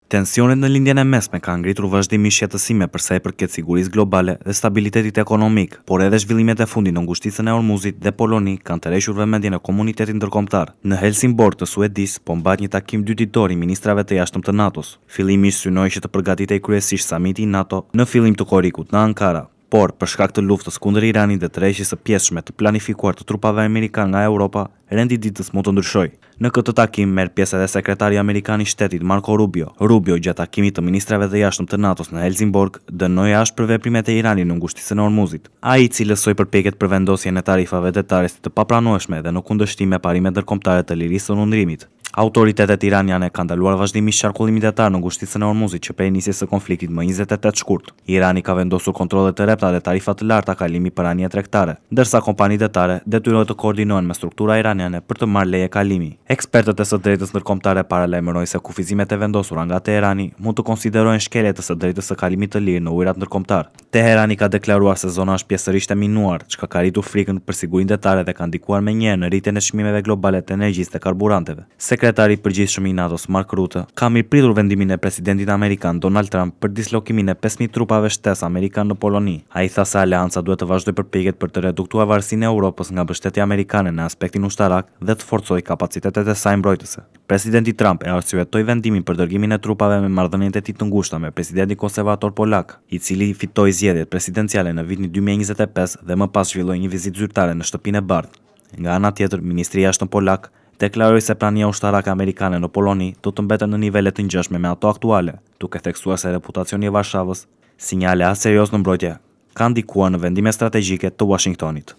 Tensionet në lindjen e mesme kanë ngritur vazhdimisht shqetësime për sa i përket sigurisë globale dhe stabilitetit ekonomik, por edhe zhvillimet e fundit në ngushticën e Ormuzit dhe Poloni kanë tërhequr vëmendjen e komunitetit ndërkombëtar. Në Helsingborg të Suedis po mbahet një takim dy ditor i ministrave të jashtëm të NATO-s. Fillimisht synoi që të përgatitej kryesisht samiti i NATO në fillim të korrikut në Ankara. Por, për shkak të luftës kundër Iranit dhe tërheqjes së pjesshme të planifikuar të trupave amerikan nga Europa, rendi ditës mund të ndryshojë. Në këtë takim merr pjesë edhe sekretari amerikan i shtetit Marco Rubio. Rubio, gjatë takimit të ministrave të jashtëm të NATO-s në Helsingborg, dënoi ashpër veprimet e Iranit në ngushticën e Ormuzit. Ai cilësoi përpjekjet për vendosjen e tarifave detare si të papranueshme dhe në kundërshtim me parimet ndërkombëtare të lirisë së undrimit. Autoritetet iraniane kanë ndaluar vazhdimisht qarkullimin detar në ngushticën e Ormuzit që prej nisjes së konfliktit më 28 shkurt. Irani ka vendosur kontrolle të repta dhe tarifa të larta kalimi për anije tregtare, ndërsa kompanitë detare detyrohen të koordinohen me struktura iraniane për të marrë leje kalimi. Ekspertët e së drejtës ndërkombëtare paralajmërojnë se kufizimet e vendosura nga Teherani mund të konsiderojnë shkelje të së drejtës së kalimit të lirë në ujërat ndërkombëtar. Teherani ka deklaruar se zona është pjesërisht e minuar, çka ka rritur frikën për sigurinë detare dhe ka ndikuar menjëherë në rritjen e çmimeve globale të energjisë dhe karburanteve. Sekretari i përgjithshëm i NATO-s Mark Rutte ka mirëpritur vendimin e presidentit amerikan Donald Trump për dislokimin e 5000 trupave shtesë amerikan në Poloni. Ai tha se aleanca duhet të vazhdojë përpjekjet për të reduktuar varësinë e Europës nga mbështetja amerikane në aspektin ushtarak dhe të forcojë kapacitetet e saj mbrojtëse. Presidenti Trump e arsyetoi vendimin për dërgimin e trupave me marrëdhënien e tij të ngushta me presidentin konservator polak, i cili fitoi zgjedhjet presidenciale në vitin 2025 dhe më pas zhvilloi një vizitë zyrtare në Shtëpinë e Bardhë. Nga ana tjetër, Ministri i Jashtëm polak deklaroi se prania ushtarake amerikane në Poloni do të mbetet në nivele të ngjashme me ato aktuale, duke theksuar se reputacioni i Varshavës, sinjale as serioz në mbrojtje, ka ndikuar në vendime strategjike të Washingtonit.